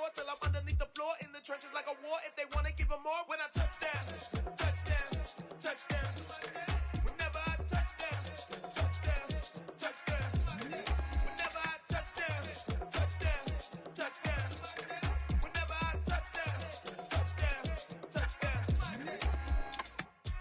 score till I'm underneath the floor in the trenches like a war. If they wanna give them more, when I touch down, touchdown, touchdown. Whenever I touch down, touchdown, touchdown. Whenever I touch down, touchdown, touchdown. Whenever I touch down, touchdown, touchdown.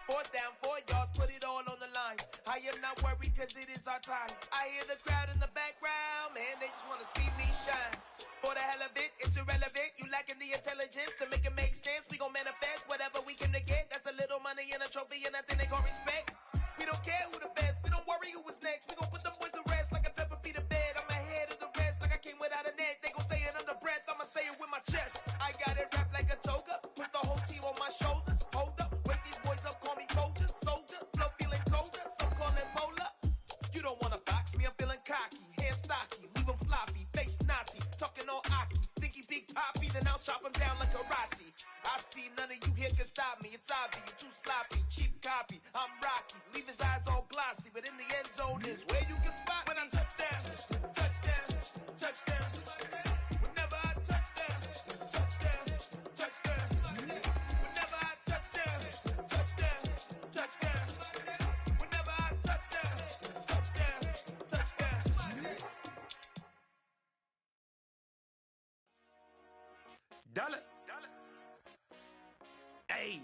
4th down, 4 yards, put it all on the line. I am not worried cause it is our time. I hear the crowd in the background, man, they just wanna see me shine. For the hell of it, it's irrelevant. You lacking the intelligence to make it make sense. We gon' manifest whatever we came to get. That's a little money and a trophy and nothing they call respect. We don't care who the best, we don't worry who was next. We gon' put them boys to rest like a 10 feet of bed. I'm ahead of the rest like I came without a net. They gon' say it under breath, I'ma say it with my chest. I got it wrapped like a toga, put the whole team on my shoulders. Hold up, wake these boys up, call me soldier, soldier. Flow feeling colder, some call it polar. You don't wanna box me, I'm feeling cocky. Hair stocky, leave him floppy, face naughty. Talking all aki, think he big poppy, then I'll chop him down like karate. I see none of you here can stop me. It's obvious, you too sloppy, cheap copy. I'm Rocky, leave his eyes all glossy, but in the end zone is where you can spot when I touch down, touchdown, touchdown. Whenever I touch down, touchdown, touchdown. Whenever I touch down, touchdown, touchdown. Whenever I touch down, touchdown, touchdown. Dollar. Hey,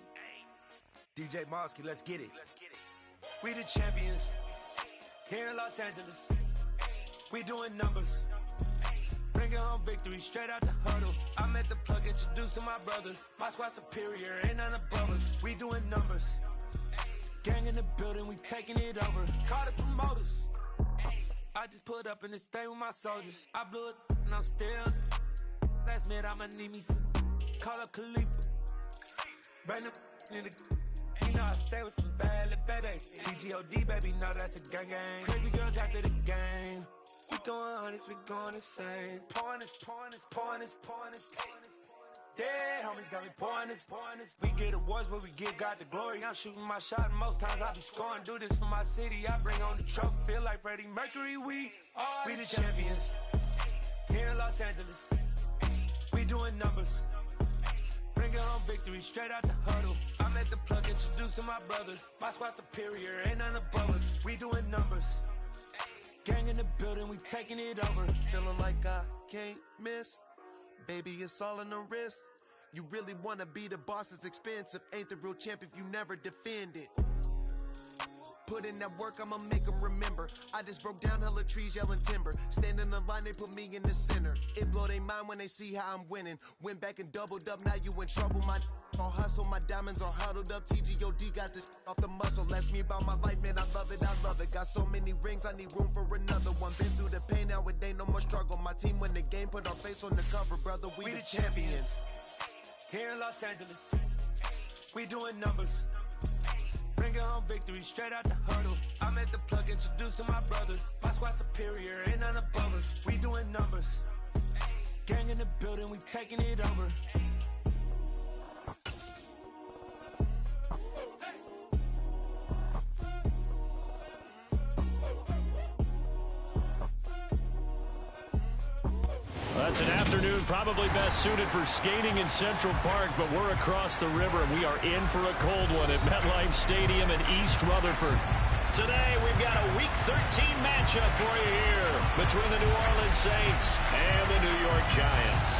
DJ Mosky, let's get it. We the champions here in Los Angeles. We doing numbers. Bringing home victory straight out the huddle. I met the plug, introduced to my brother. My squad superior, ain't none above us. We doing numbers. Gang in the building, we taking it over. Call the promoters. I just put up in this thing with my soldiers. I blew it and I'm still. Last minute I'ma need me some. Call up Khalifa. Brand new in the. You know I stay with some bad little baby. TGOD baby, know that's a gang gang. Crazy girls after the game. We throwing hundreds, we going insane. Pouring this. Yeah, homies got me pouring this. We get awards where we give God the glory. I'm shooting my shot and most times I be scoring. Do this for my city, I bring on the trophy. Feel like Freddie Mercury, we the champions here in Los Angeles. We doing numbers. Bringing home victory straight out the huddle. I met the plug, introduced to my brother. My squad superior, ain't none above us. We doing numbers. Gang in the building, we taking it over. Feeling like I can't miss. Baby, it's all in the wrist. You really wanna be the boss, it's expensive. Ain't the real champ if you never defend it. Put in that work, I'ma make them remember. I just broke down hella trees, yelling timber. Stand in the line, they put me in the center. It blow their mind when they see how I'm winning. Went back and doubled up, now you in trouble. My all hustle, my diamonds are huddled up. TGOD got this off the muscle. Ask me about my life, man, I love it. Got so many rings, I need room for another one. Been through the pain, now it ain't no more struggle. My team win the game, put our face on the cover, brother. We the champions. Here in Los Angeles, we doing numbers. Bringing home victory straight out the huddle. I met the plug, introduced to my brother. My squad superior, ain't none above us. We doing numbers. Gang in the building, we taking it over. That's an afternoon probably best suited for skating in Central Park, but we're across the river and we are in for a cold one at MetLife Stadium in East Rutherford. Today we've got a Week 13 matchup for you here between the New Orleans Saints and the New York Giants.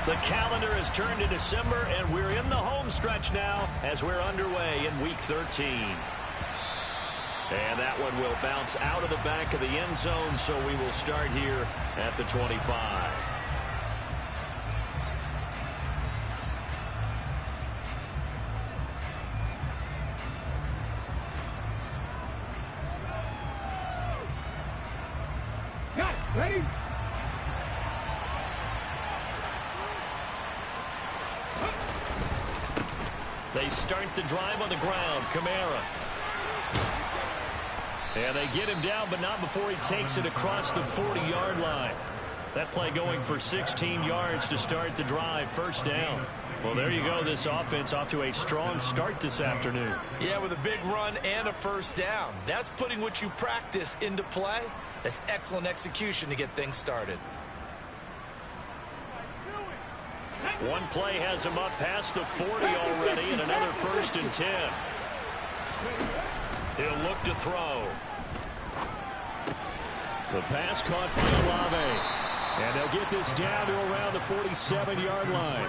The calendar has turned to December, and we're in the home stretch now as we're underway in Week 13. And that one will bounce out of the back of the end zone, so we will start here at the 25. Ready? They start the drive on the ground. Kamara. And they get him down, but not before he takes it across the 40-yard line. That play going for 16 yards to start the drive. First down. Well, there you go. This offense off to a strong start this afternoon. Yeah, with a big run and a first down. That's putting what you practice into play. That's excellent execution to get things started. One play has him up past the 40 already, and another 1st and 10. He'll look to throw. The pass caught by Olave. And they'll get this down to around the 47-yard line.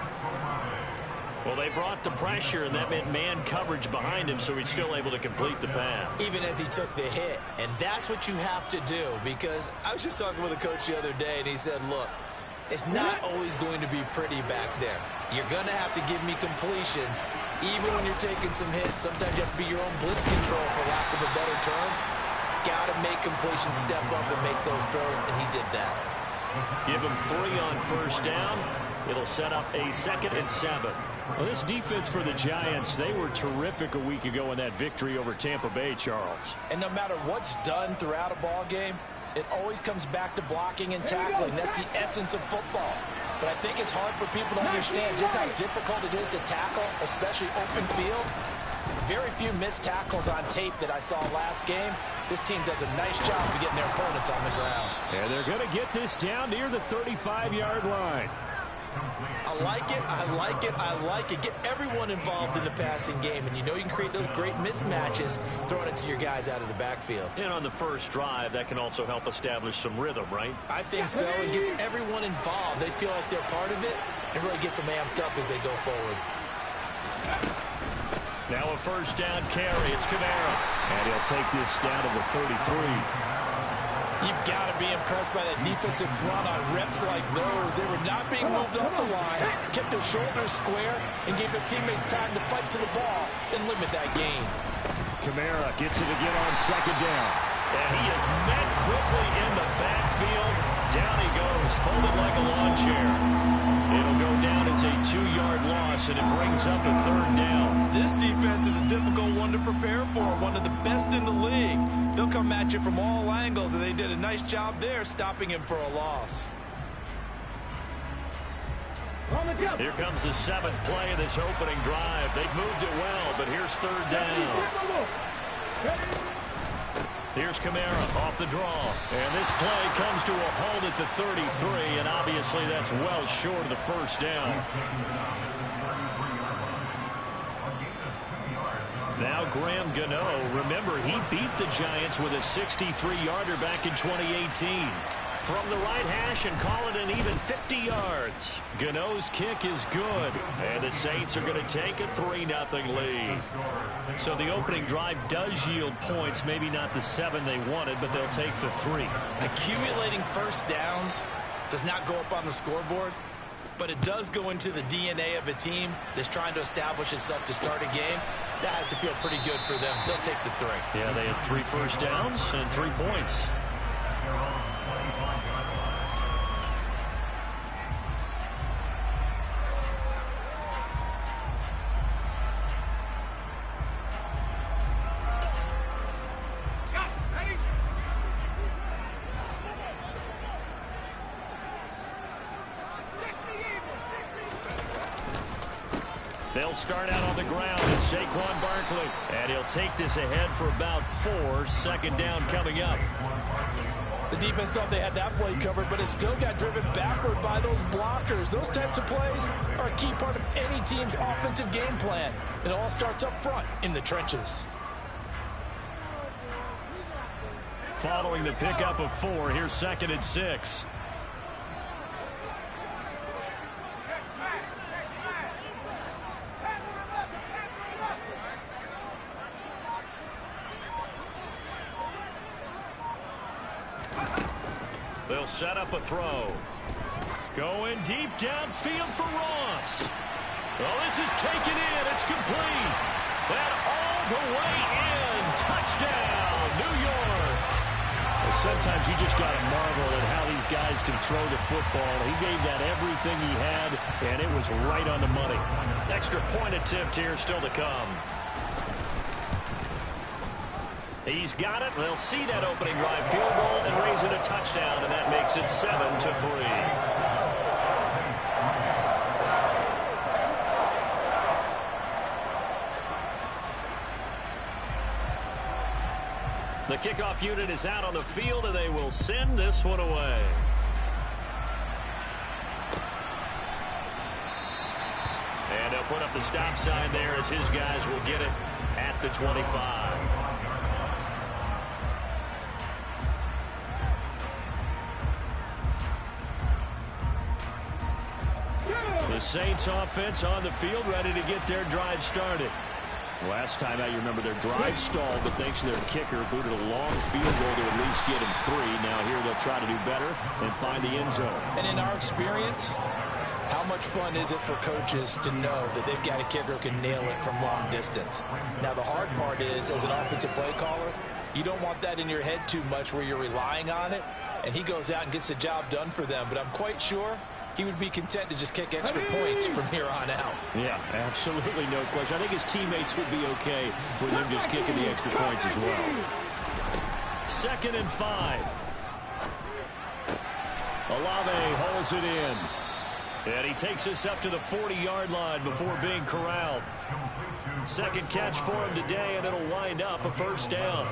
Well, they brought the pressure, and that meant man coverage behind him, so he's still able to complete the pass. Even as he took the hit. And that's what you have to do, because I was just talking with a coach the other day, and he said, look, it's not always going to be pretty back there. You're going to have to give me completions. Even when you're taking some hits, sometimes you have to be your own blitz control, for lack of a better term. Got to make completions step up and make those throws, and he did that. Give him 3 on first down. It'll set up a 2nd and 7. Well, this defense for the Giants, they were terrific a week ago in that victory over Tampa Bay, Charles. And no matter what's done throughout a ball game, it always comes back to blocking and tackling. That's the essence of football. But I think it's hard for people to understand just how difficult it is to tackle, especially open field. Very few missed tackles on tape that I saw last game. This team does a nice job of getting their opponents on the ground. And they're going to get this down near the 35-yard line. I like it, I like it, I like it. Get everyone involved in the passing game, and you know you can create those great mismatches throwing it to your guys out of the backfield. And on the first drive, that can also help establish some rhythm, right? I think so. It gets everyone involved. They feel like they're part of it, and really gets them amped up as they go forward. Now a first down carry. It's Kamara. And he'll take this down to the 33. You've got to be impressed by that defensive front on reps like those. They were not being moved up the line, kept their shoulders square, and gave their teammates time to fight to the ball and limit that gain. Kamara gets it again on 2nd down. And he is met quickly in the backfield. Down he goes, folded like a lawn chair. It'll go down as a 2-yard loss, and it brings up a 3rd down. This defense is a difficult one to prepare for, one of the best in the league. They'll come at you from all angles, and they did a nice job there stopping him for a loss. Here comes the 7th play of this opening drive. They've moved it well, but here's 3rd down. Here's Kamara off the draw. And this play comes to a halt at the 33, and obviously that's well short of the first down. Now Graham Gano. Remember, he beat the Giants with a 63-yarder back in 2018. From the right hash and call it an even 50 yards. Gano's kick is good. And the Saints are going to take a 3-0 lead. So the opening drive does yield points. Maybe not the 7 they wanted, but they'll take the 3. Accumulating first downs does not go up on the scoreboard, but it does go into the DNA of a team that's trying to establish itself to start a game. That has to feel pretty good for them. They'll take the 3. Yeah, they had 3 first downs and 3 points. They'll start out on the ground with Saquon Barkley. And he'll take this ahead for about 4. 2nd down coming up. The defense thought they had that play covered, but it still got driven backward by those blockers. Those types of plays are a key part of any team's offensive game plan. It all starts up front in the trenches. Following the pickup of 4, here's 2nd and 6. They'll set up a throw. Going deep downfield for Ross. Well, this is taken in. It's complete. And all the way in. Touchdown, New York. Well, sometimes you just got to marvel at how these guys can throw the football. He gave that everything he had, and it was right on the money. Extra point attempt here still to come. He's got it. They'll see that opening drive field goal and raise it a touchdown, and that makes it 7-3. The kickoff unit is out on the field, and they will send this one away. And they'll put up the stop sign there as his guys will get it at the 25. The Saints offense on the field, ready to get their drive started. Last time out, you remember their drive stalled, but thanks to their kicker, booted a long field goal to at least get him 3. Now here they'll try to do better and find the end zone. And in our experience, how much fun is it for coaches to know that they've got a kicker who can nail it from long distance? Now the hard part is, as an offensive play caller, you don't want that in your head too much where you're relying on it, and he goes out and gets the job done for them. But I'm quite sure he would be content to just kick extra points from here on out. Yeah, absolutely no question. I think his teammates would be okay with him just kicking the extra points as well. 2nd and 5. Olave holds it in. And he takes us up to the 40-yard line before being corralled. Second catch for him today, and it'll wind up a first down.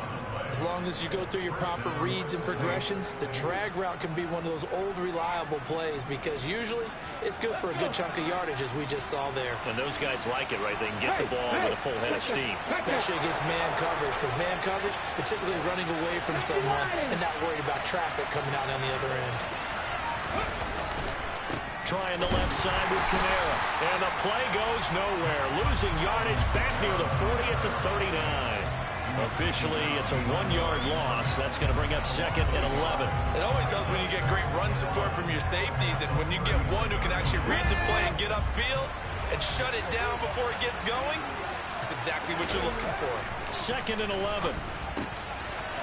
As long as you go through your proper reads and progressions, the drag route can be one of those old reliable plays because usually it's good for a good chunk of yardage, as we just saw there. And those guys like it, right? They can get the ball with a full head of steam. Especially against man coverage, because man coverage, they're typically running away from someone and not worried about traffic coming out on the other end. Trying the left side with Kamara. And the play goes nowhere. Losing yardage back near the 40 at the 39. Officially, it's a 1-yard loss. That's going to bring up 2nd and 11. It always helps when you get great run support from your safeties, and when you get one who can actually read the play and get upfield and shut it down before it gets going, that's exactly what you're looking for. 2nd and 11.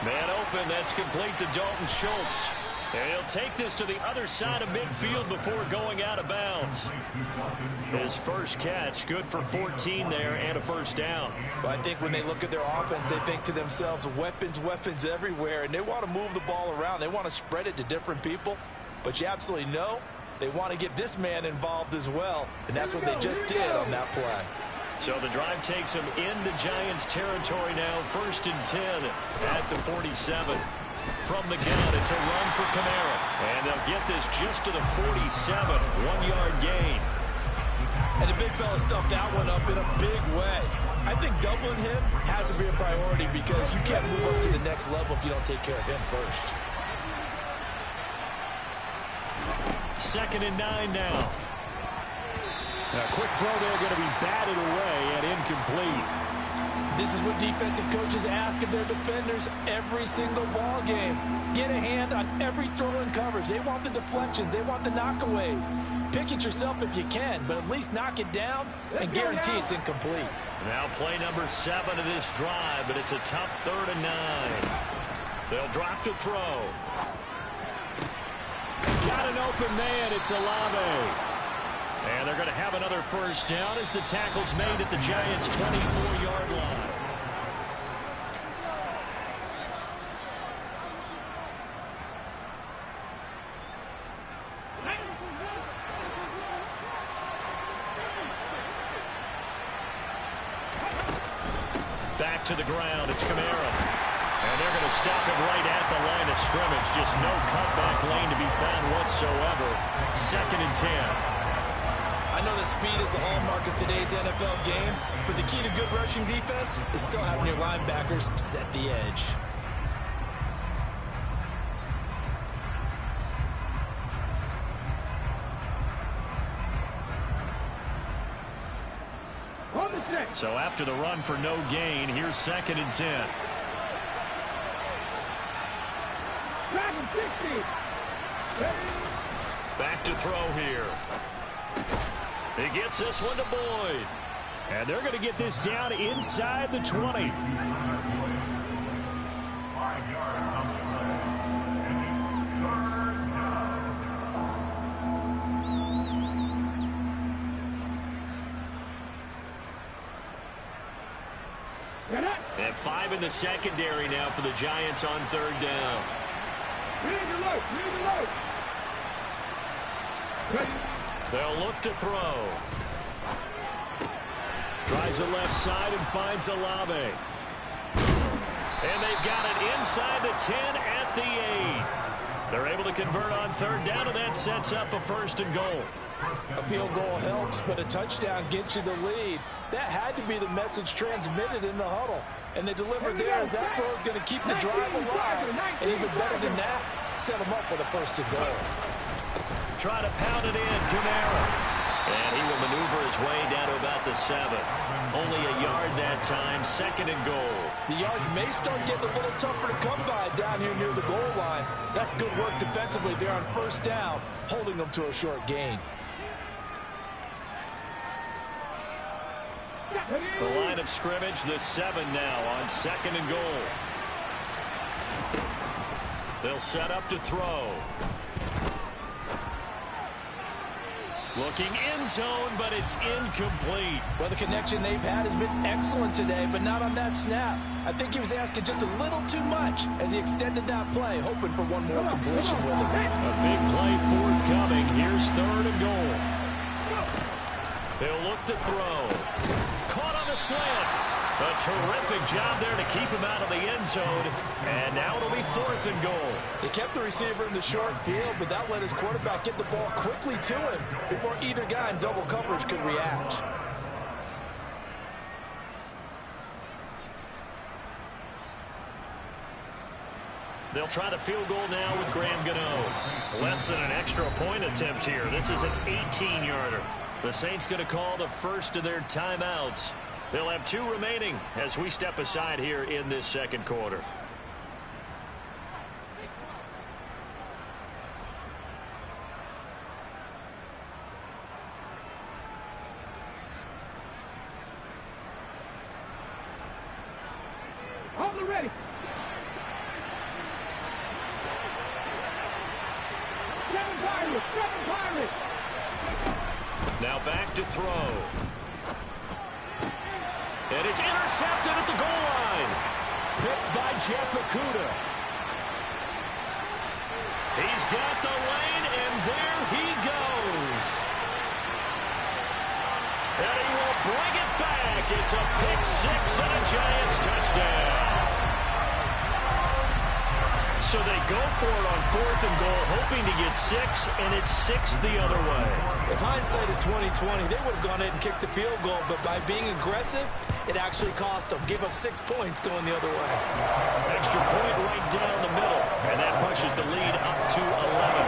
Man open, that's complete to Dalton Schultz. And he'll take this to the other side of midfield before going out of bounds. His first catch, good for 14 there and a first down. Well, I think when they look at their offense, they think to themselves, weapons, weapons everywhere, and they want to move the ball around. They want to spread it to different people, but you absolutely know they want to get this man involved as well, and that's what they just did on that play. So the drive takes them into Giants territory now, 1st and 10 at the 47. From the gun, it's a run for Kamara. And they'll get this just to the 47, 1-yard gain. And the big fella stuffed that one up in a big way. I think doubling him has to be a priority because you can't move up to the next level if you don't take care of him first. 2nd and 9 now. A quick throw there, going to be batted away and incomplete. This is what defensive coaches ask of their defenders every single ball game. Get a hand on every throw and coverage. They want the deflections. They want the knockaways. Pick it yourself if you can, but at least knock it down and guarantee it's incomplete. Now play number 7 of this drive, but it's a tough 3rd and 9. They'll drop to throw. Got an open man. It's Olave. And they're going to have another first down as the tackle's made at the Giants' 24-yard line. Back to the ground, it's Kamara. And they're going to stop him right at the line of scrimmage. Just no cutback lane to be found whatsoever. 2nd and 10. I know that speed is the hallmark of today's NFL game, but the key to good rushing defense is still having your linebackers set the edge. So after the run for no gain, here's 2nd and 10. Back to throw here. He gets this one to Boyd. And they're going to get this down inside the 20. And 5 time in the secondary now for the Giants on third down. They'll look to throw. Tries the left side and finds Olave. And they've got it inside the 10 at the 8. They're able to convert on third down, and that sets up a 1st and goal. A field goal helps, but a touchdown gets you the lead. That had to be the message transmitted in the huddle. And they delivered there as that throw is going to keep the drive alive. And even better than that, set them up with a 1st and goal. Try to pound it in, Kamara. And he will maneuver his way down to about the 7. Only a yard that time, 2nd and goal. The yards may start getting a little tougher to come by down here near the goal line. That's good work defensively there on 1st down, holding them to a short gain. The line of scrimmage, the 7 now on 2nd and goal. They'll set up to throw. Looking end zone, but it's incomplete. Well, the connection they've had has been excellent today, but not on that snap. I think he was asking just a little too much as he extended that play, hoping for one more completion with it. A big play forthcoming. Here's 3rd and goal. They'll look to throw. Caught on the slant. A terrific job there to keep him out of the end zone. And now it'll be 4th and goal. They kept the receiver in the short field, but that let his quarterback get the ball quickly to him before either guy in double coverage could react. They'll try the field goal now with Graham Gano. Less than an extra point attempt here. This is an 18-yarder. The Saints going to call the first of their timeouts. They'll have 2 remaining as we step aside here in this 2nd quarter. Hold it ready. Seven Pirates. Now back to throw. And it's intercepted at the goal line. Picked by Jeff Okudah. He's got the lane, and there he goes. And he will bring it back. It's a pick 6 and a Giants touchdown. So they go for it on 4th and goal, hoping to get 6, and it's 6 the other way. If hindsight is 20/20, they would have gone ahead and kicked the field goal, but by being aggressive, it actually cost them. Gave up 6 points going the other way. Extra point right down the middle, and that pushes the lead up to 11.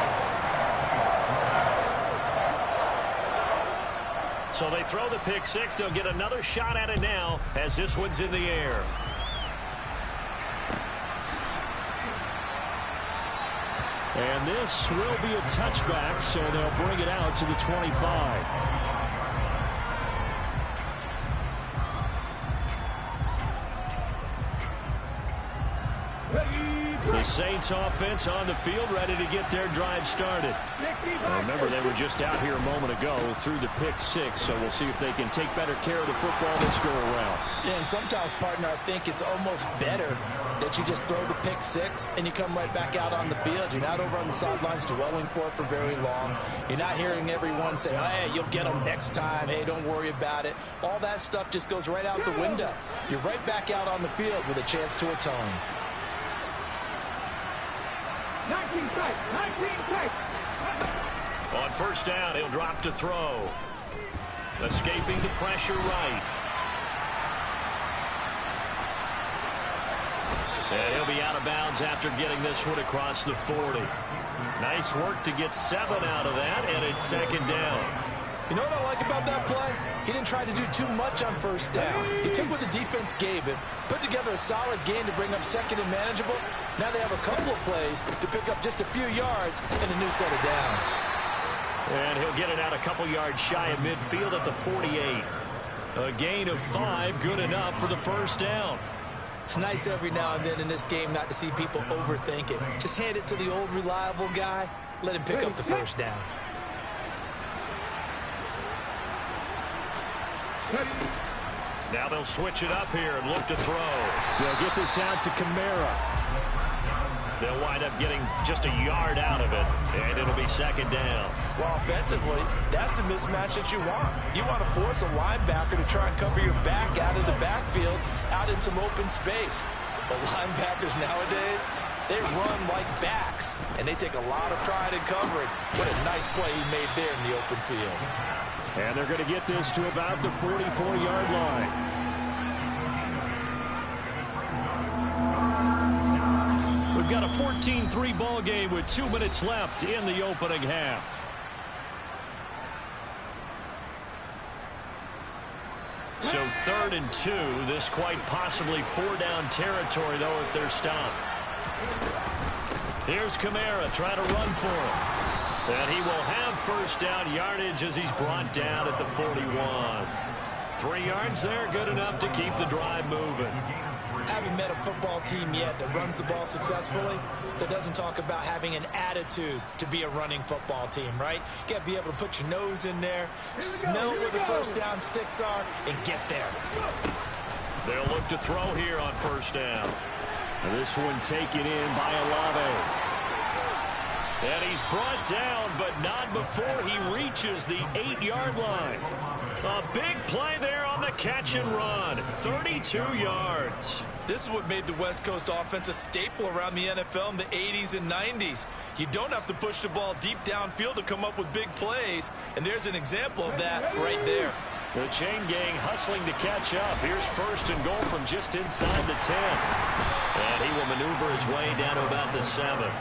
So they throw the pick 6. They'll get another shot at it now as this one's in the air. And this will be a touchback, so they'll bring it out to the 25. The Saints offense on the field, ready to get their drive started. Remember, they were just out here a moment ago through the pick 6, so we'll see if they can take better care of the football this go around. Yeah, and sometimes, partner, I think it's almost better that you just throw the pick 6 and you come right back out on the field. You're not over on the sidelines dwelling for it for very long. You're not hearing everyone say, hey, you'll get them next time. Hey, don't worry about it. All that stuff just goes right out the window. You're right back out on the field with a chance to atone. 19 strikes. On 1st down, he'll drop to throw. Escaping the pressure right. And he'll be out of bounds after getting this one across the 40. Nice work to get 7 out of that, and it's 2nd down. You know what I like about that play? He didn't try to do too much on 1st down. He took what the defense gave him, put together a solid game to bring up 2nd and manageable. Now they have a couple of plays to pick up just a few yards and a new set of downs. And he'll get it out a couple yards shy of midfield at the 48. A gain of 5, good enough for the 1st down. It's nice every now and then in this game not to see people overthink it. Just hand it to the old reliable guy, let him pick up the 1st down. Now they'll switch it up here and look to throw. They'll get this out to Kamara. They'll wind up getting just a yard out of it, and it'll be second down. Well, offensively, that's the mismatch that you want. You want to force a linebacker to try and cover your back out of the backfield, out in some open space. But linebackers nowadays, they run like backs, and they take a lot of pride in covering. What a nice play he made there in the open field. And they're going to get this to about the 44-yard line. We've got a 14-3 ball game with 2 minutes left in the opening half. So 3rd and 2. This quite possibly 4-down territory, though, if they're stopped. Here's Kamara trying to run for him. And he will have first down yardage as he's brought down at the 41. 3 yards there, good enough to keep the drive moving. I haven't met a football team yet that runs the ball successfully that doesn't talk about having an attitude to be a running football team, right? You got to be able to put your nose in there, smell where the first down sticks are, and get there. They'll look to throw here on first down. And this one taken in by Olave. And he's brought down, but not before he reaches the 8-yard line. A big play there on the catch and run. 32 yards. This is what made the West Coast offense a staple around the NFL in the 80s and 90s. You don't have to push the ball deep downfield to come up with big plays, and there's an example of that right there. The chain gang hustling to catch up. Here's first and goal from just inside the 10. And he will maneuver his way down to about the 7.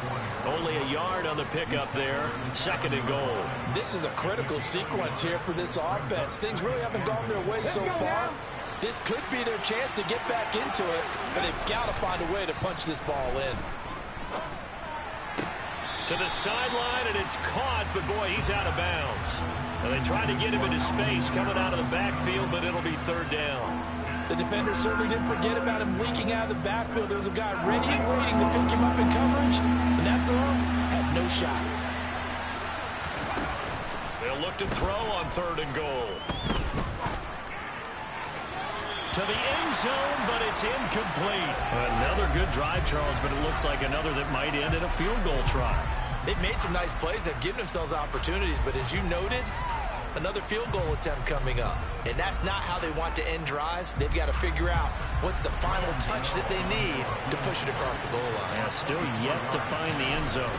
Only a yard on the pickup there. 2nd and goal. This is a critical sequence here for this offense. Things really haven't gone their way so far. This could be their chance to get back into it, but they've got to find a way to punch this ball in. To the sideline, and it's caught, but boy, he's out of bounds. And they tried to get him into space coming out of the backfield, but it'll be 3rd down. The defender certainly didn't forget about him leaking out of the backfield. There was a guy ready and waiting to pick him up in coverage, and that throw had no shot. They'll look to throw on 3rd and goal. To the end zone, but it's incomplete. Another good drive, Charles, but it looks like another that might end in a field goal try. They've made some nice plays. They've given themselves opportunities, but as you noted, another field goal attempt coming up. And that's not how they want to end drives. They've got to figure out what's the final touch that they need to push it across the goal line. Yeah, still yet to find the end zone.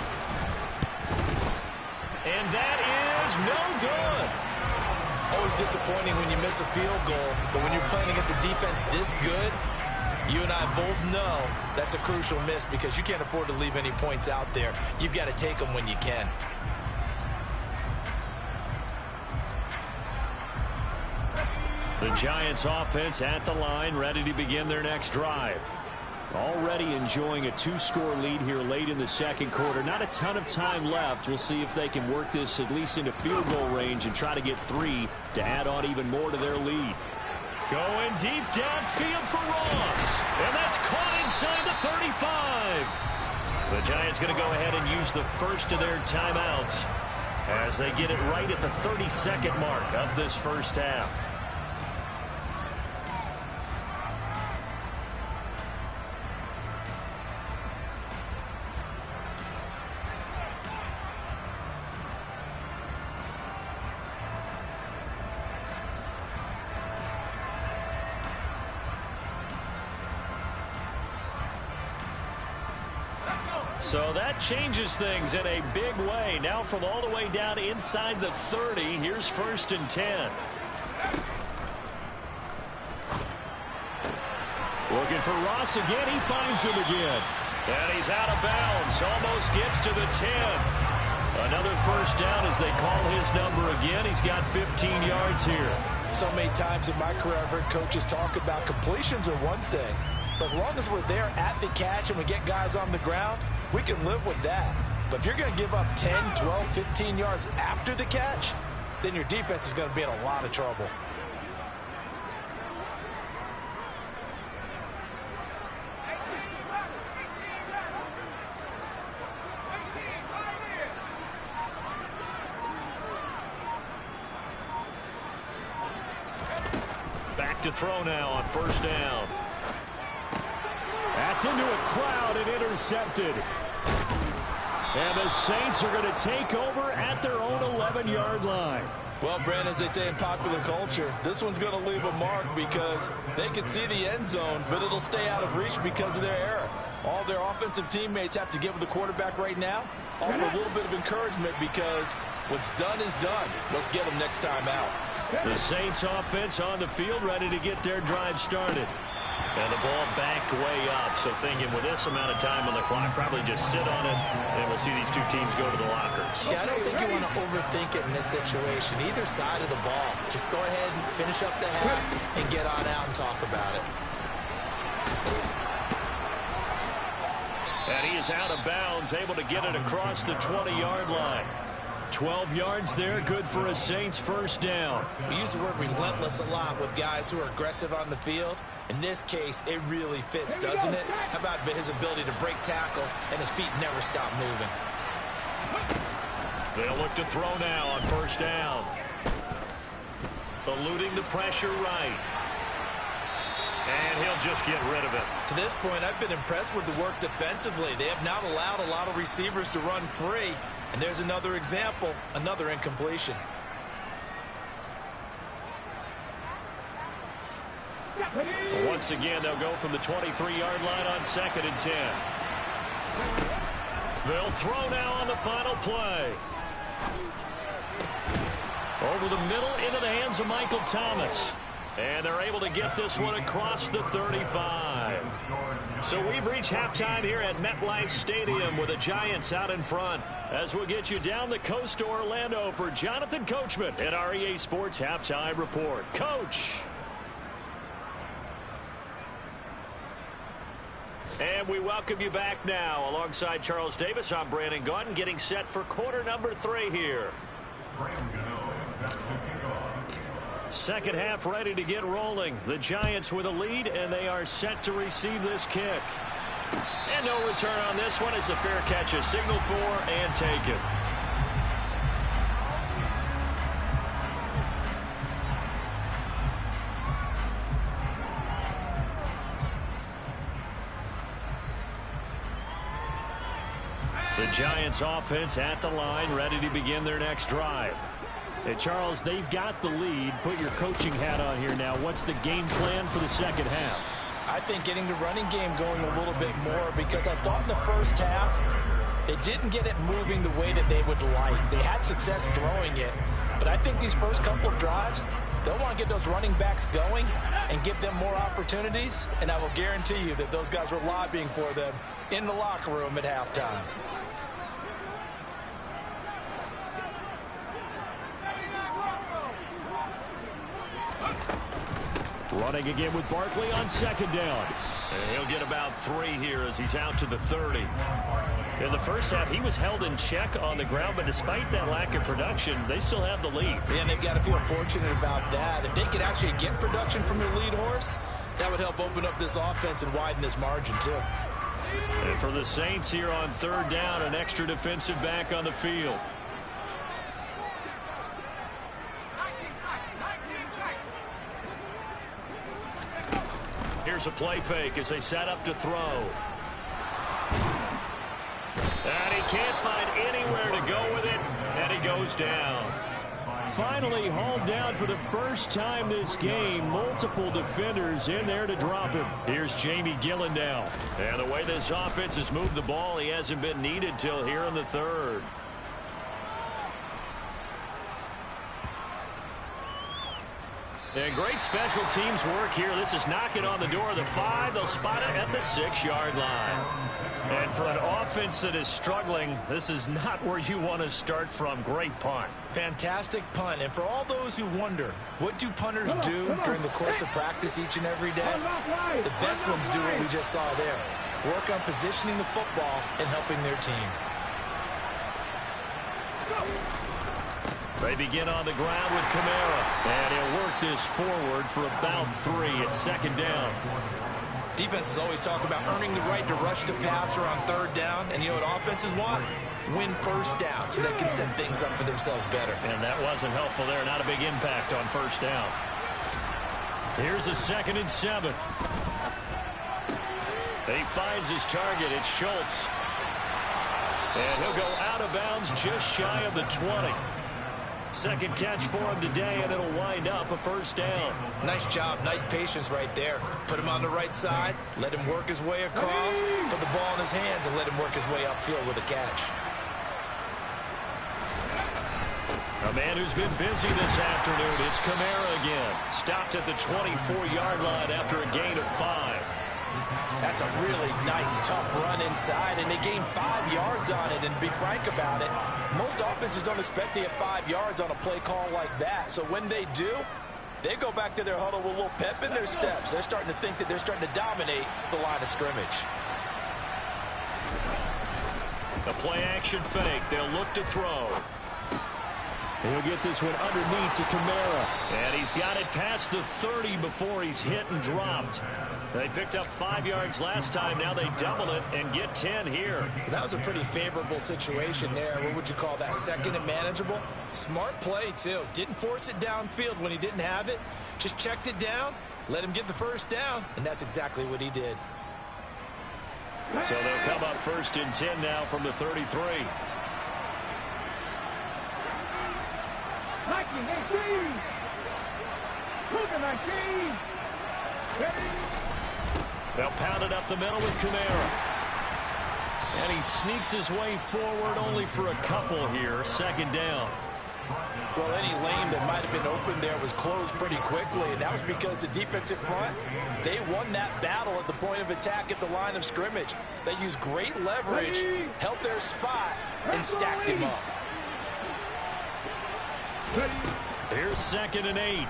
And that is no good. Always disappointing when you miss a field goal, but when you're playing against a defense this good, you and I both know that's a crucial miss because you can't afford to leave any points out there. You've got to take them when you can. The Giants offense at the line, ready to begin their next drive. Already enjoying a 2-score lead here late in the 2nd quarter. Not a ton of time left. We'll see if they can work this at least into field goal range and try to get 3 to add on even more to their lead. Going deep downfield for Ross. And that's caught inside the 35. The Giants going to go ahead and use the first of their timeouts as they get it right at the 32nd mark of this first half. So that changes things in a big way. Now from all the way down inside the 30, here's 1st and 10. Looking for Ross again. He finds him again. And he's out of bounds. Almost gets to the 10. Another first down as they call his number again. He's got 15 yards here. So many times in my career I've heard coaches talk about completions are one thing. But as long as we're there at the catch and we get guys on the ground, we can live with that. But if you're going to give up 10, 12, 15 yards after the catch, then your defense is going to be in a lot of trouble. Back to throw now on first down. That's into a crowd and intercepted. And the Saints are going to take over at their own 11-yard line. Well, Brandon, as they say in popular culture, this one's going to leave a mark because they can see the end zone, but it'll stay out of reach because of their error. All their offensive teammates have to get with the quarterback right now, offer a little bit of encouragement because what's done is done. Let's get them next time out. The Saints offense on the field ready to get their drive started. And the ball backed way up, so thinking with this amount of time on the clock, probably just sit on it, and we'll see these two teams go to the lockers. Yeah, I don't think you want to overthink it in this situation. Either side of the ball. Just go ahead and finish up the half and get on out and talk about it. And he is out of bounds, able to get it across the 20-yard line. 12 yards there, good for a Saints first down. We use the word relentless a lot with guys who are aggressive on the field. In this case, it really fits, doesn't it? How about his ability to break tackles and his feet never stop moving? They'll look to throw now on first down. Eluding the pressure right. And he'll just get rid of it. To this point, I've been impressed with the work defensively. They have not allowed a lot of receivers to run free. And there's another example, another incompletion. Once again, they'll go from the 23-yard line on 2nd and 10. They'll throw now on the final play. Over the middle into the hands of Michael Thomas. And they're able to get this one across the 35. So we've reached halftime here at MetLife Stadium with the Giants out in front. As we'll get you down the coast to Orlando for Jonathan Coachman at our EA Sports Halftime Report. Coach. And we welcome you back now. Alongside Charles Davis, I'm Brandon Gaudin, getting set for quarter number 3 here. Second half ready to get rolling. The Giants with a lead, and they are set to receive this kick. And no return on this one as the fair catch is signaled for and taken. The Giants offense at the line, ready to begin their next drive. Hey, Charles, they've got the lead. Put your coaching hat on here now. What's the game plan for the second half? I think getting the running game going a little bit more because I thought in the first half they didn't get it moving the way that they would like. They had success throwing it, but I think these first couple of drives, they'll want to get those running backs going and give them more opportunities, and I will guarantee you that those guys were lobbying for them in the locker room at halftime. Running again with Barkley on second down. And he'll get about 3 here as he's out to the 30. In the first half, he was held in check on the ground, but despite that lack of production, they still have the lead. And they've got to feel fortunate about that. If they could actually get production from their lead horse, that would help open up this offense and widen this margin too. And for the Saints here on third down, an extra defensive back on the field. Here's a play fake as they set up to throw. And he can't find anywhere to go with it, and he goes down. Finally hauled down for the first time this game. Multiple defenders in there to drop him. Here's Jamie Gillen now. And the way this offense has moved the ball, he hasn't been needed till here in the third. And great special teams work here. This is knocking on the door of the 5. They'll spot it at the 6-yard line. And for an offense that is struggling, this is not where you want to start from. Great punt. Fantastic punt. And for all those who wonder, what do punters do during the course of practice each and every day? The best ones do what we just saw there. Work on positioning the football and helping their team. They begin on the ground with Kamara. And he'll work this forward for about 3 at second down. Defenses always talk about earning the right to rush the passer on third down. And you know what offenses want? Win first down so they can set things up for themselves better. And that wasn't helpful there. Not a big impact on first down. Here's a 2nd and 7. He finds his target. It's Schultz. And he'll go out of bounds just shy of the 20. Second catch for him today, and it'll wind up a 1st down. Nice job. Nice patience right there. Put him on the right side. Let him work his way across. Put the ball in his hands and let him work his way upfield with a catch. A man who's been busy this afternoon. It's Kamara again. Stopped at the 24-yard line after a gain of 5. That's a really nice, tough run inside, and they gained 5 yards on it. And to be frank about it, most offenses don't expect to get 5 yards on a play call like that. So when they do, they go back to their huddle with a little pep in their steps. They're starting to think that they're starting to dominate the line of scrimmage. The play-action fake. They'll look to throw. He'll get this one underneath to Kamara. And he's got it past the 30 before he's hit and dropped. They picked up 5 yards last time. Now they double it and get 10 here. That was a pretty favorable situation there. What would you call that? 2nd and manageable? Smart play, too. Didn't force it downfield when he didn't have it. Just checked it down, let him get the 1st down, and that's exactly what he did. So they'll come up 1st and 10 now from the 33. 19. They'll pound it up the middle with Kamara. And he sneaks his way forward only for a couple here. 2nd down. Well, any lane that might have been open there was closed pretty quickly, and that was because the defensive front, they won that battle at the point of attack at the line of scrimmage. They used great leverage, held their spot, and stacked him up. Here's 2nd and 8.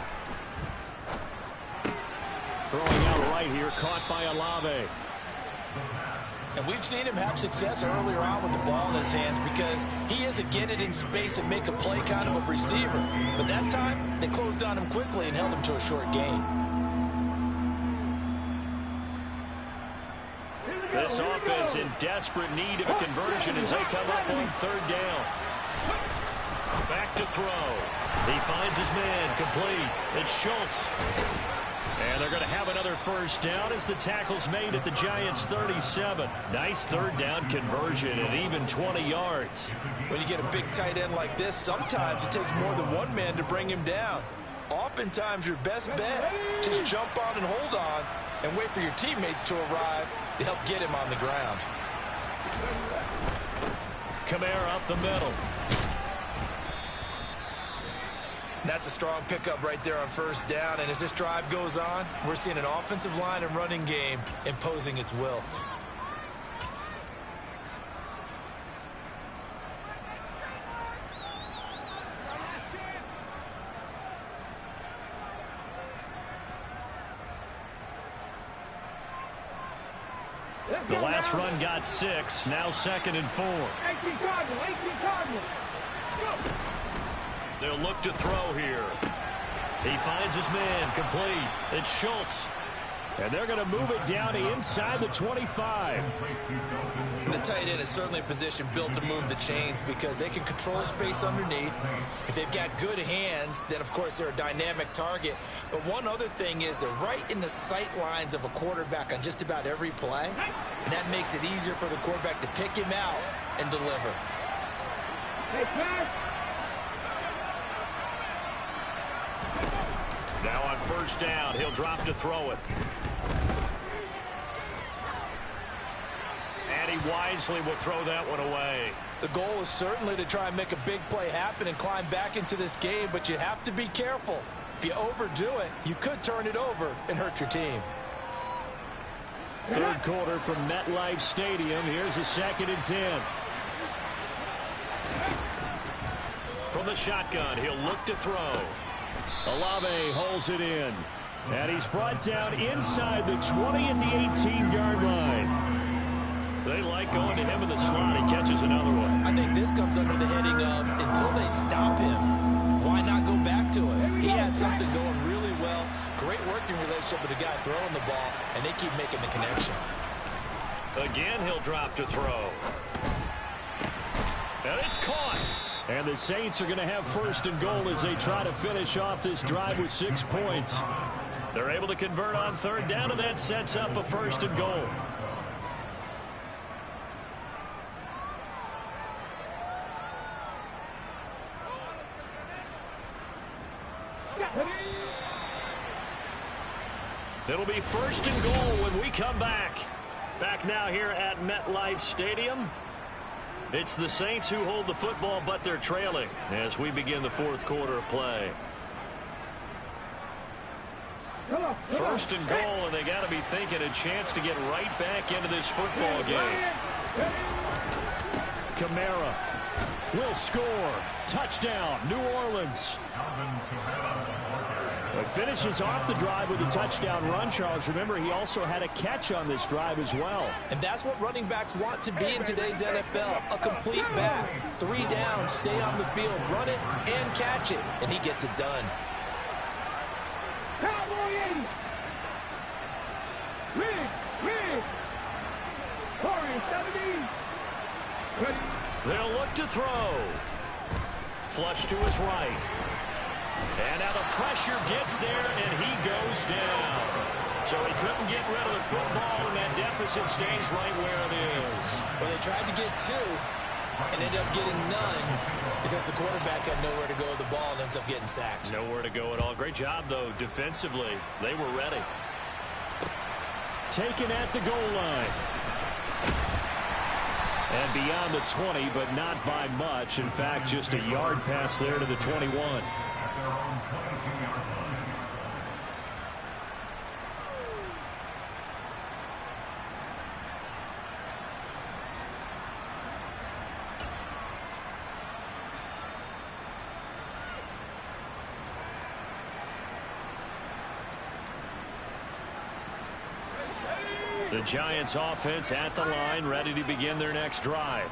Throwing out right here, caught by Olave. And we've seen him have success earlier on with the ball in his hands because he is a get it in space and make a play kind of a receiver. But that time, they closed on him quickly and held him to a short gain. This offense in desperate need of a conversion as they come up on 3rd down. Back to throw. He finds his man, complete. It's Schultz. And they're going to have another 1st down as the tackle's made at the Giants' 37. Nice 3rd down conversion at even 20 yards. When you get a big tight end like this, sometimes it takes more than one man to bring him down. Oftentimes, your best bet, just jump on and hold on and wait for your teammates to arrive to help get him on the ground. Kamara up the middle. That's a strong pickup right there on 1st down. And as this drive goes on, we're seeing an offensive line and running game imposing its will. The last run got 6. Now 2nd and 4. 18 Cardinals. They'll look to throw here. He finds his man, complete. It's Schultz. And they're going to move it down to inside the 25. The tight end is certainly a position built to move the chains because they can control space underneath. If they've got good hands, then, of course, they're a dynamic target. But one other thing is they're right in the sight lines of a quarterback on just about every play. And that makes it easier for the quarterback to pick him out and deliver. Now on 1st down, he'll drop to throw it. And he wisely will throw that one away. The goal is certainly to try and make a big play happen and climb back into this game, but you have to be careful. If you overdo it, you could turn it over and hurt your team. 3rd quarter from MetLife Stadium. Here's a 2nd and 10. From the shotgun, he'll look to throw. Olave holds it in. And he's brought down inside the 20 at the 18-yard line. They like going to him in the slot. He catches another one. I think this comes under the heading of until they stop him, why not go back to it? He has something going really well. Great working relationship with the guy throwing the ball, and they keep making the connection. Again, he'll drop to throw. And it's caught. And the Saints are going to have 1st and goal as they try to finish off this drive with 6 points. They're able to convert on third down, and that sets up a 1st and goal. It'll be 1st and goal when we come back. Back now here at MetLife Stadium. It's the Saints who hold the football, but they're trailing as we begin the 4th quarter of play. 1st and goal, and they got to be thinking a chance to get right back into this football game. Kamara will score. Touchdown, New Orleans. It finishes off the drive with a touchdown run, Charles. Remember, he also had a catch on this drive as well. And that's what running backs want to be in today's NFL, a complete back. 3 down, stay on the field, run it, and catch it. And he gets it done. They'll look to throw. Flush to his right. And now the pressure gets there, and he goes down. So he couldn't get rid of the football, and that deficit stays right where it is. Well, they tried to get 2 and ended up getting none because the quarterback had nowhere to go with the ball and ends up getting sacked. Nowhere to go at all. Great job, though, defensively. They were ready. Taken at the goal line. And beyond the 20, but not by much. In fact, just a yard pass there to the 21. The Giants offense at the line, ready to begin their next drive.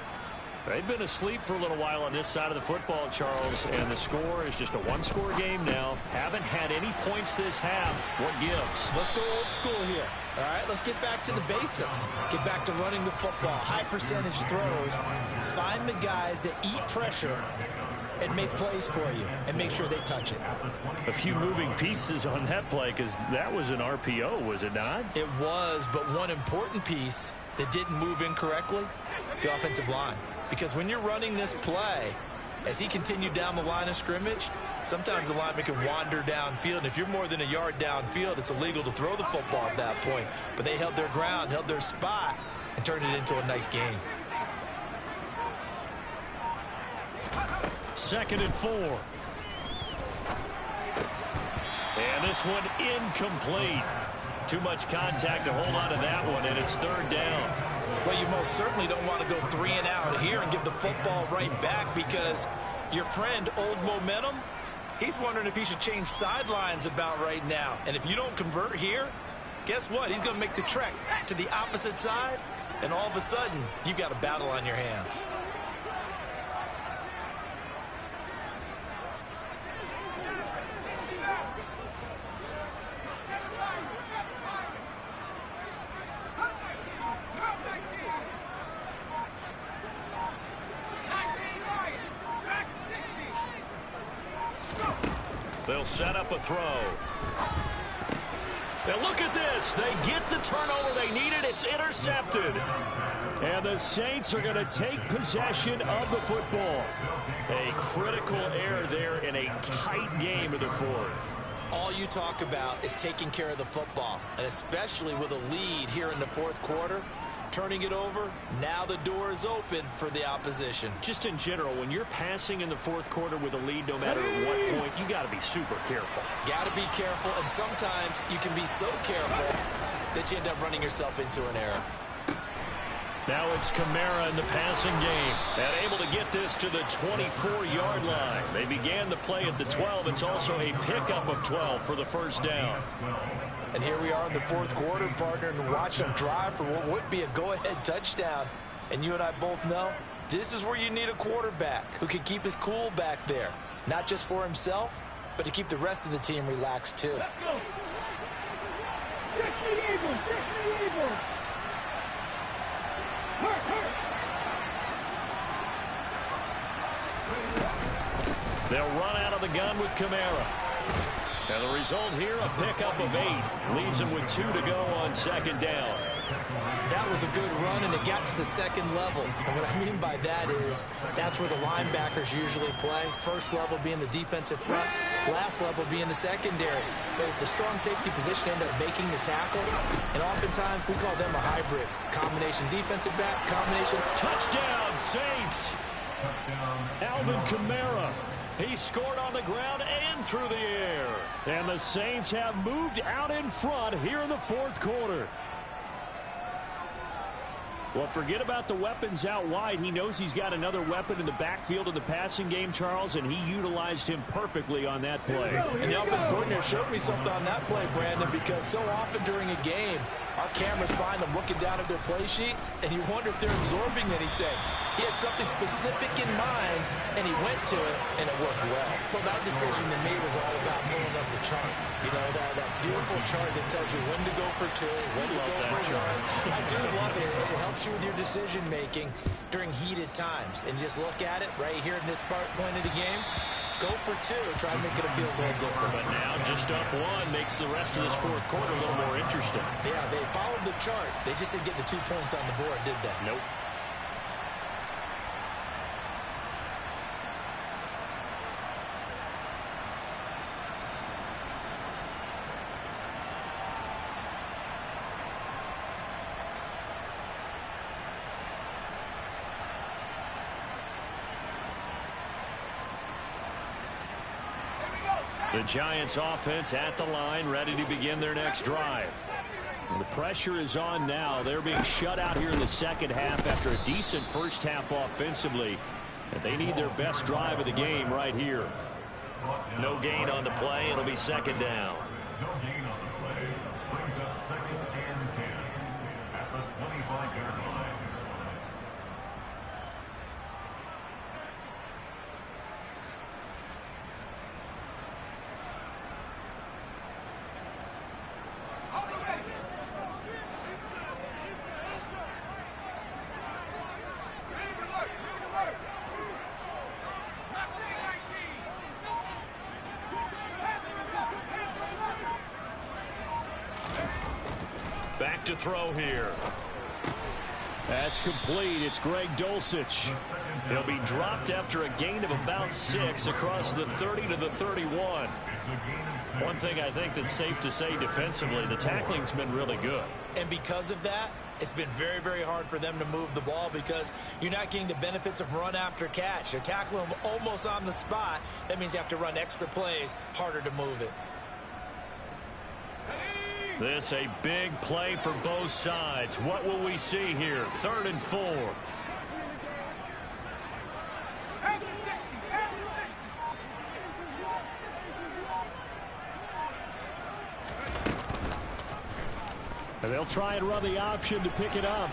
They've been asleep for a little while on this side of the football, Charles, and the score is just a 1-score game now. Haven't had any points this half. What gives? Let's go old school here. All right, let's get back to the basics. Get back to running the football, high percentage throws. Find the guys that eat pressure and make plays for you and make sure they touch it. A few moving pieces on that play because that was an RPO, was it not? It was, but one important piece that didn't move incorrectly, the offensive line. Because when you're running this play, as he continued down the line of scrimmage, sometimes the lineman can wander downfield. And if you're more than a yard downfield, it's illegal to throw the football at that point. But they held their ground, held their spot, and turned it into a nice game. 2nd and 4. And this one incomplete. Too much contact to hold on to that one, and it's 3rd down. Well, you most certainly don't want to go 3 and out here and give the football right back because your friend, Old Momentum, he's wondering if he should change sidelines about right now. And if you don't convert here, guess what? He's going to make the trek to the opposite side, and all of a sudden, you've got a battle on your hands. They'll set up a throw. Now look at this. They get the turnover they needed. It's intercepted. And the Saints are going to take possession of the football. A critical error there in a tight game of the 4th. All you talk about is taking care of the football, and especially with a lead here in the 4th quarter. Turning it over, now the door is open for the opposition. Just in general, when you're passing in the 4th quarter with a lead, no matter at what point, you got to be super careful. Got to be careful, and sometimes you can be so careful that you end up running yourself into an error. Now it's Kamara in the passing game, and able to get this to the 24-yard line. They began the play at the 12. It's also a pickup of 12 for the 1st down. And here we are in the 4th quarter, partner, and watch them drive for what would be a go-ahead touchdown. And you and I both know this is where you need a quarterback who can keep his cool back there. Not just for himself, but to keep the rest of the team relaxed too. Let's go. Get the Eagles. Get the Eagles. They'll run out of the gun with Kamara. And the result here, a pickup of 8. Leaves him with 2 to go on second down. That was a good run, and it got to the second level. And what I mean by that is that's where the linebackers usually play. First level being the defensive front, last level being the secondary. But the strong safety position ended up making the tackle, and oftentimes we call them a hybrid. Combination defensive back, combination. Touchdown, Saints! Alvin Kamara. He scored on the ground and through the air. And the Saints have moved out in front here in the fourth quarter. Well, forget about the weapons out wide. He knows he's got another weapon in the backfield of the passing game, Charles, and he utilized him perfectly on that play. And the offense coordinator showed me something on that play, Brandon, because so often during a game, our cameras find them looking down at their play sheets, and you wonder if they're absorbing anything. He had something specific in mind, and he went to it, and it worked well. Well, that decision to me was all about pulling up the chart. You know, that beautiful chart that tells you when to go for 2, when to go for 1. I do love it. It helps you with your decision-making during heated times. And just look at it right here in this point of the game. Go for 2. Try and make it a field goal difference. But now just up 1 makes the rest of this fourth quarter a little more interesting. Yeah, they followed the chart. They just didn't get the 2 points on the board, did they? Nope. The Giants offense at the line, ready to begin their next drive. And the pressure is on now. They're being shut out here in the second half after a decent first half offensively. And they need their best drive of the game right here. No gain on the play. It'll be second down. No gain on the play. Brings up 2nd and 10 at the 25-yard line. Back to throw here. That's complete. It's Greg Dulcich. He'll be dropped after a gain of about 6 across the 30 to the 31. One thing I think that's safe to say defensively, the tackling's been really good. And because of that, it's been very, very hard for them to move the ball because you're not getting the benefits of run after catch. You're tackling them almost on the spot. That means you have to run extra plays, harder to move it. This a big play for both sides. What will we see here? 3rd and 4. And they'll try and run the option to pick it up.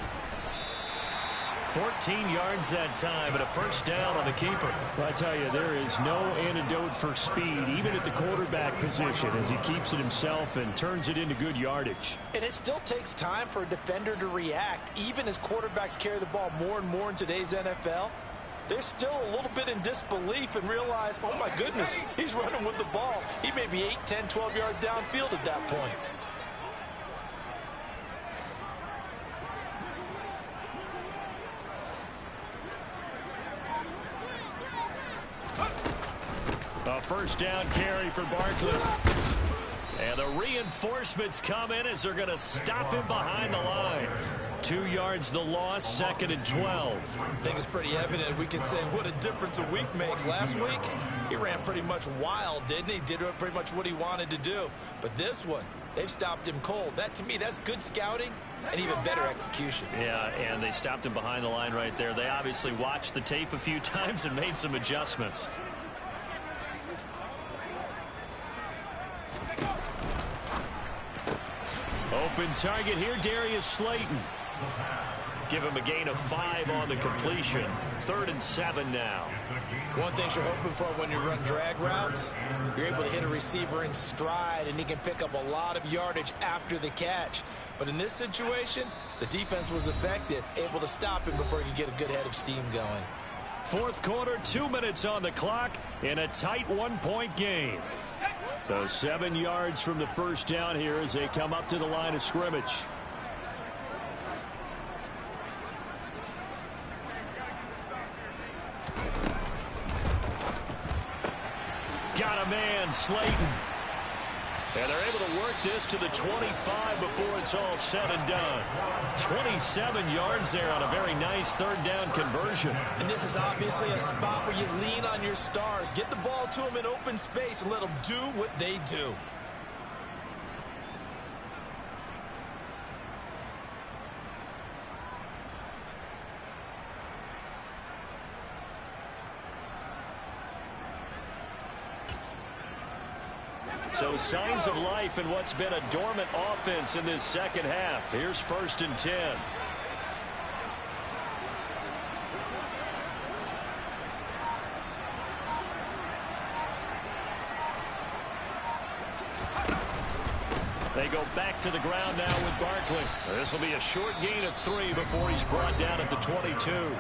14 yards that time and a first down on the keeper. Well, I tell you, there is no antidote for speed, even at the quarterback position, as he keeps it himself and turns it into good yardage. And it still takes time for a defender to react, even as quarterbacks carry the ball more and more in today's NFL. They're still a little bit in disbelief and realize, oh my goodness, he's running with the ball. He may be 8, 10, 12 yards downfield at that point. A first down carry for Barkley. And the reinforcements come in as they're going to stop him behind the line. 2 yards the loss, 2nd and 12. I think it's pretty evident. We can say what a difference a week makes. Last week, he ran pretty much wild, didn't he? Did pretty much what he wanted to do. But this one, they've stopped him cold. That, to me, that's good scouting and even better execution. Yeah, and they stopped him behind the line right there. They obviously watched the tape a few times and made some adjustments. Open target here, Darius Slayton. Give him a gain of 5 on the completion. 3rd and 7 now. One thing you're hoping for when you run drag routes, you're able to hit a receiver in stride, and he can pick up a lot of yardage after the catch. But in this situation, the defense was effective, able to stop him before he could get a good head of steam going. Fourth quarter, 2 minutes on the clock in a tight 1-point game. So 7 yards from the first down here as they come up to the line of scrimmage. Got a man, Slayton. And they're able to work this to the 25 before it's all said and done. 27 yards there on a very nice third down conversion. And this is obviously a spot where you lean on your stars. Get the ball to them in open space and let them do what they do. So signs of life in what's been a dormant offense in this second half. Here's 1st and 10. They go back to the ground now with Barkley. This will be a short gain of 3 before he's brought down at the 22.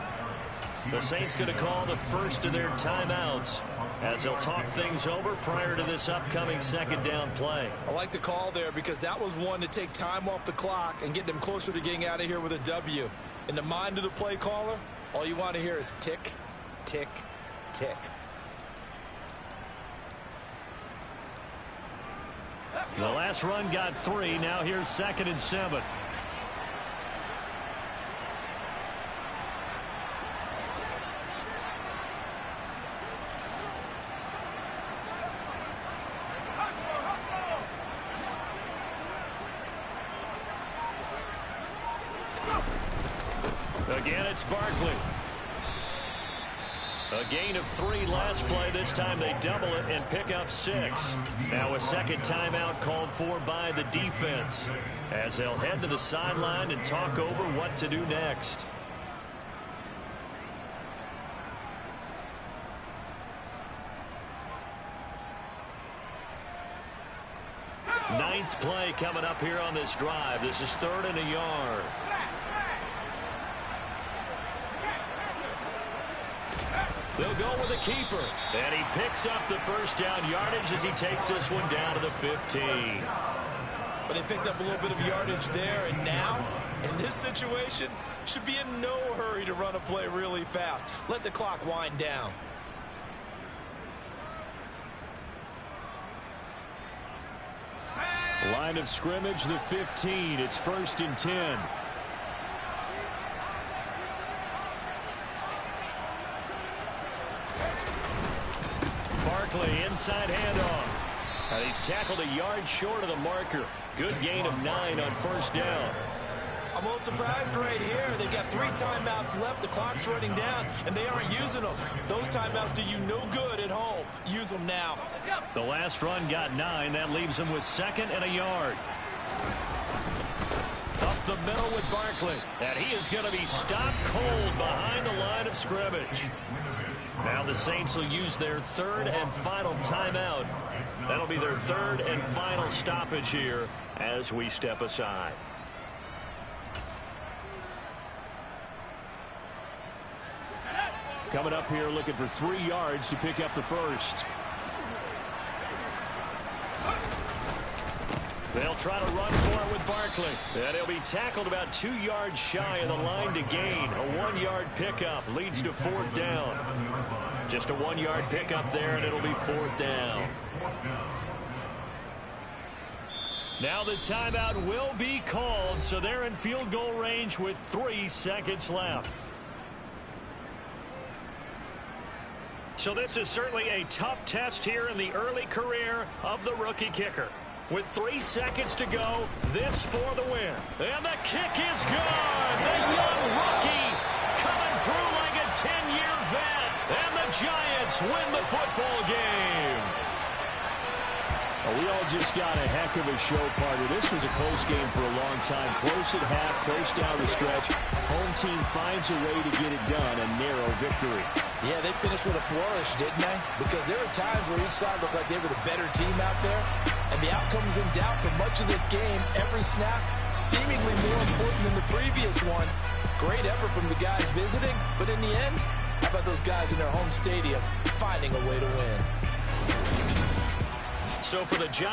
The Saints going to call the first of their timeouts as they'll talk things over prior to this upcoming second down play. I like the call there because that was one to take time off the clock and get them closer to getting out of here with a W. In the mind of the play caller, all you want to hear is tick, tick, tick. The last run got 3. Now here's 2nd and 7. Again, it's Barkley. A gain of 3 last play. This time they double it and pick up 6. Now a second timeout called for by the defense as they'll head to the sideline and talk over what to do next. Ninth play coming up here on this drive. This is 3rd and a yard. They'll go with a keeper. And he picks up the first down yardage as he takes this one down to the 15. But they picked up a little bit of yardage there, and now, in this situation, should be in no hurry to run a play really fast. Let the clock wind down. Line of scrimmage, the 15. It's 1st and 10. Barkley, inside handoff. And he's tackled a yard short of the marker. Good gain of 9 on 1st down. I'm a little surprised right here. They've got 3 timeouts left. The clock's running down, and they aren't using them. Those timeouts do you no good at home. Use them now. The last run got 9. That leaves them with 2nd and a yard. Up the middle with Barkley. And he is going to be stopped cold behind the line of scrimmage. Now the Saints will use their 3rd and final timeout. That'll be their 3rd and final stoppage here as we step aside. Coming up here looking for 3 yards to pick up the first. They'll try to run for it with Barkley. And he'll be tackled about 2 yards shy of the line to gain. A 1-yard pickup leads to 4th down. Just a 1-yard pickup there, and it'll be 4th down. Now the timeout will be called, so they're in field goal range with 3 seconds left. So this is certainly a tough test here in the early career of the rookie kicker. With 3 seconds to go, this for the win. And the kick is good. The young rookie coming through like a 10-year vet. And the Giants win the football game. Well, we all just got a heck of a show, partner. This was a close game for a long time. Close at half, close down the stretch. Home team finds a way to get it done. A narrow victory. Yeah, they finished with a flourish, didn't they? Because there were times where each side looked like they were the better team out there. And the outcome was in doubt for much of this game. Every snap seemingly more important than the previous one. Great effort from the guys visiting. But in the end, how about those guys in their home stadium finding a way to win? So for the Giants,